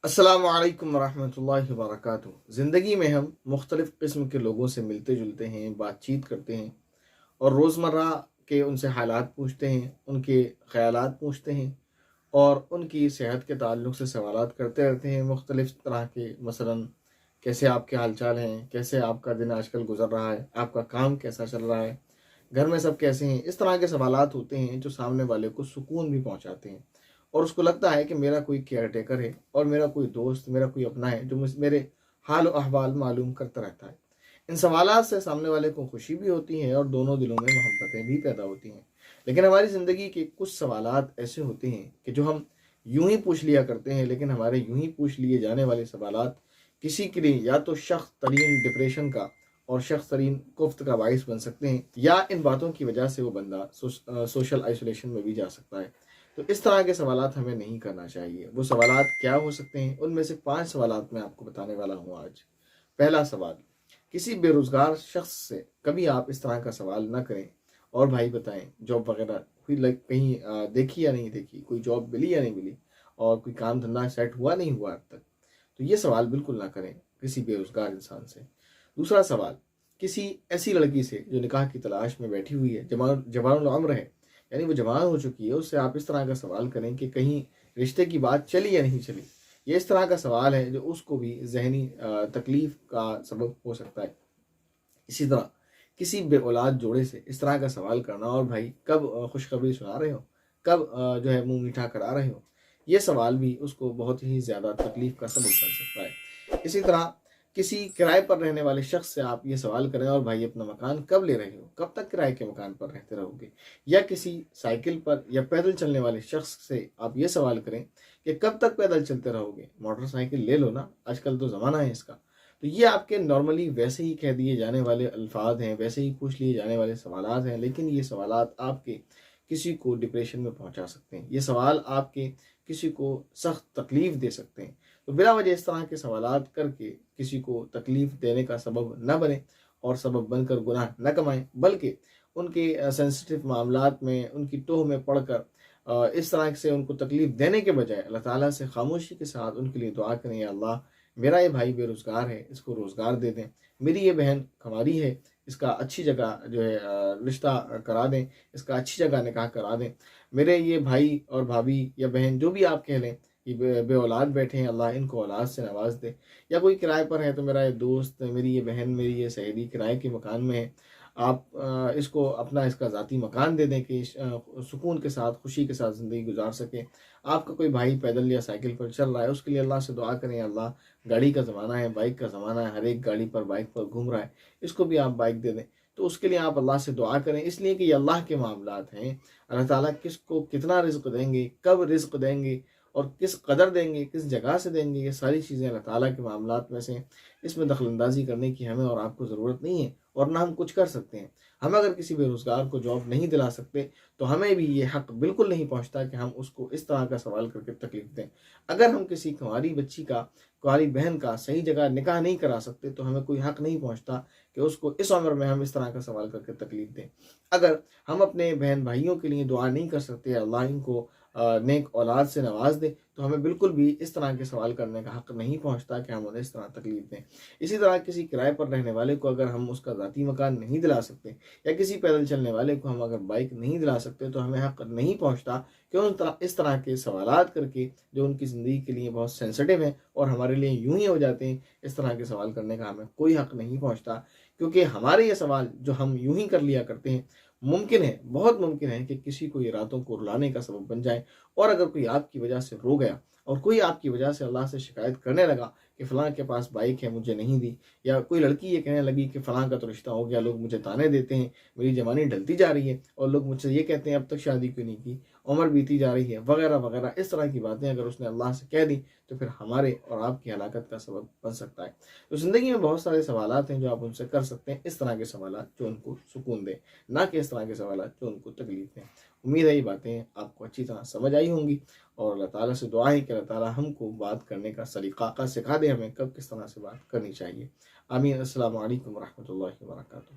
السلام علیکم ورحمۃ اللہ وبرکاتہ۔ زندگی میں ہم مختلف قسم کے لوگوں سے ملتے جلتے ہیں، بات چیت کرتے ہیں اور روزمرہ کے ان سے حالات پوچھتے ہیں، ان کے خیالات پوچھتے ہیں اور ان کی صحت کے تعلق سے سوالات کرتے رہتے ہیں مختلف طرح کے، مثلا کیسے آپ کے حال چال ہیں، کیسے آپ کا دن آج کل گزر رہا ہے، آپ کا کام کیسا چل رہا ہے، گھر میں سب کیسے ہیں۔ اس طرح کے سوالات ہوتے ہیں جو سامنے والے کو سکون بھی پہنچاتے ہیں اور اس کو لگتا ہے کہ میرا کوئی کیئر ٹیکر ہے اور میرا کوئی دوست، میرا کوئی اپنا ہے جو میرے حال و احوال معلوم کرتا رہتا ہے۔ ان سوالات سے سامنے والے کو خوشی بھی ہوتی ہے اور دونوں دلوں میں محبتیں بھی پیدا ہوتی ہیں۔ لیکن ہماری زندگی کے کچھ سوالات ایسے ہوتے ہیں کہ جو ہم یوں ہی پوچھ لیا کرتے ہیں، لیکن ہمارے یوں ہی پوچھ لیے جانے والے سوالات کسی کے لیے یا تو شخص ترین ڈپریشن کا اور شخص ترین کفت کا باعث بن سکتے ہیں، یا ان باتوں کی وجہ سے وہ بندہ سوشل آئسولیشن میں بھی جا سکتا ہے۔ تو اس طرح کے سوالات ہمیں نہیں کرنا چاہیے۔ وہ سوالات کیا ہو سکتے ہیں؟ ان میں سے 5 سوالات میں آپ کو بتانے والا ہوں آج۔ پہلا سوال، کسی بے روزگار شخص سے کبھی آپ اس طرح کا سوال نہ کریں اور بھائی بتائیں جاب وغیرہ کہیں دیکھی یا نہیں دیکھی، کوئی جاب ملی یا نہیں ملی، اور کوئی کام دھندا سیٹ ہوا نہیں ہوا اب تک۔ تو یہ سوال بالکل نہ کریں کسی بے روزگار انسان سے۔ دوسرا سوال، کسی ایسی لڑکی سے جو نکاح کی تلاش میں بیٹھی ہوئی ہے، جوان العمر ہے، یعنی وہ جوان ہو چکی ہے، اس سے آپ اس طرح کا سوال کریں کہ کہیں رشتے کی بات چلی یا نہیں چلی۔ یہ اس طرح کا سوال ہے جو اس کو بھی ذہنی تکلیف کا سبب ہو سکتا ہے۔ اسی طرح کسی بے اولاد جوڑے سے اس طرح کا سوال کرنا، اور بھائی کب خوشخبری سنا رہے ہو، کب جو ہے منہ میٹھا کرا رہے ہو، یہ سوال بھی اس کو بہت ہی زیادہ تکلیف کا سبب بن سکتا ہے۔ اسی طرح کسی کرائے پر رہنے والے شخص سے آپ یہ سوال کریں، اور بھائی اپنا مکان کب لے رہے ہو، کب تک کرائے کے مکان پر رہتے رہو گے۔ یا کسی سائیکل پر یا پیدل چلنے والے شخص سے آپ یہ سوال کریں کہ کب تک پیدل چلتے رہو گے، موٹر سائیکل لے لو نا، آج کل تو زمانہ ہے اس کا۔ تو یہ آپ کے نارملی ویسے ہی کہہ دیے جانے والے الفاظ ہیں، ویسے ہی پوچھ لیے جانے والے سوالات ہیں، لیکن یہ سوالات آپ کے کسی کو ڈپریشن میں پہنچا سکتے ہیں۔ یہ سوال آپ کے کسی کو سخت تکلیف دے سکتے ہیں۔ تو بلا وجہ اس طرح کے سوالات کر کے کسی کو تکلیف دینے کا سبب نہ بنے اور سبب بن کر گناہ نہ کمائیں، بلکہ ان کے سینسٹیو معاملات میں ان کی ٹوہ میں پڑھ کر اس طرح سے ان کو تکلیف دینے کے بجائے اللہ تعالیٰ سے خاموشی کے ساتھ ان کے لیے دعا کریں، یا اللہ میرا یہ بھائی بے روزگار ہے، اس کو روزگار دے دیں، میری یہ بہن کماری ہے، اس کا اچھی جگہ جو ہے رشتہ کرا دیں، اس کا اچھی جگہ نکاح کرا دیں، میرے یہ بھائی اور بھابھی یا بہن جو بھی آپ کہہ لیں، یہ بے اولاد بیٹھے ہیں، اللہ ان کو اولاد سے نواز دے۔ یا کوئی کرائے پر ہے تو میرا یہ دوست، میری یہ بہن، میری یہ سہیلی کرائے کے مکان میں ہے، آپ اس کو اپنا اس کا ذاتی مکان دے دیں کہ سکون کے ساتھ خوشی کے ساتھ زندگی گزار سکیں۔ آپ کا کوئی بھائی پیدل یا سائیکل پر چل رہا ہے، اس کے لیے اللہ سے دعا کریں، اللہ گاڑی کا زمانہ ہے، بائک کا زمانہ ہے، ہر ایک گاڑی پر بائک پر گھوم رہا ہے، اس کو بھی آپ بائک دے دیں۔ تو اس کے لیے آپ اللہ سے دعا کریں، اس لیے کہ یہ اللہ کے معاملات ہیں۔ اللہ تعالیٰ کس کو کتنا رزق دیں گے، کب رزق دیں گے اور کس قدر دیں گے، کس جگہ سے دیں گے، یہ ساری چیزیں اللہ تعالیٰ کے معاملات میں سے ہیں۔ اس میں دخل اندازی کرنے کی ہمیں اور آپ کو ضرورت نہیں ہے، اور نہ ہم کچھ کر سکتے ہیں۔ ہم اگر کسی بے روزگار کو جاب نہیں دلا سکتے تو ہمیں بھی یہ حق بالکل نہیں پہنچتا کہ ہم اس کو اس طرح کا سوال کر کے تکلیف دیں۔ اگر ہم کسی کنواری بچی کا، کنواری بہن کا صحیح جگہ نکاح نہیں کرا سکتے تو ہمیں کوئی حق نہیں پہنچتا کہ اس کو اس عمر میں ہم اس طرح کا سوال کر کے تکلیف دیں۔ اگر ہم اپنے بہن بھائیوں کے لیے دعا نہیں کر سکتے اللہ ان کو نیک اولاد سے نواز دے، تو ہمیں بالکل بھی اس طرح کے سوال کرنے کا حق نہیں پہنچتا کہ ہم انہیں اس طرح تکلیف دیں۔ اسی طرح کسی کرائے پر رہنے والے کو اگر ہم اس کا ذاتی مکان نہیں دلا سکتے، یا کسی پیدل چلنے والے کو ہم اگر بائک نہیں دلا سکتے، تو ہمیں حق نہیں پہنچتا کہ اس طرح کے سوالات کر کے جو ان کی زندگی کے لیے بہت سینسٹیو ہیں اور ہمارے لیے یوں ہی ہو جاتے ہیں، اس طرح کے سوال کرنے کا ہمیں کوئی حق نہیں پہنچتا۔ کیونکہ ہمارے یہ سوال جو ہم یوں ہی کر لیا کرتے ہیں، ممکن ہے، بہت ممکن ہے کہ کسی کو یہ راتوں کو رلانے کا سبب بن جائے۔ اور اگر کوئی آپ کی وجہ سے رو گیا اور کوئی آپ کی وجہ سے اللہ سے شکایت کرنے لگا کہ فلاں کے پاس بائک ہے مجھے نہیں دی، یا کوئی لڑکی یہ کہنے لگی کہ فلاں کا تو رشتہ ہو گیا، لوگ مجھے تانے دیتے ہیں، میری جوانی ڈھلتی جا رہی ہے، اور لوگ مجھ سے یہ کہتے ہیں اب تک شادی کیوں نہیں کی، عمر بیتی جا رہی ہے، وغیرہ وغیرہ، اس طرح کی باتیں اگر اس نے اللہ سے کہہ دی تو پھر ہمارے اور آپ کی ہلاکت کا سبب بن سکتا ہے۔ تو زندگی میں بہت سارے سوالات ہیں جو آپ ان سے کر سکتے ہیں، اس طرح کے سوالات جو ان کو سکون دیں، نہ کہ اس طرح کے سوالات جو ان کو تکلیف دیں۔ امید ہے یہ باتیں آپ کو اچھی طرح سمجھ آئی ہوں گی، اور اللہ تعالیٰ سے دعا ہے کہ اللہ تعالیٰ ہم کو بات کرنے کا سلیقہ سکھا دے، ہمیں کب کس طرح سے بات کرنی چاہیے۔ آمین۔ السلام علیکم ورحمۃ اللہ وبرکاتہ۔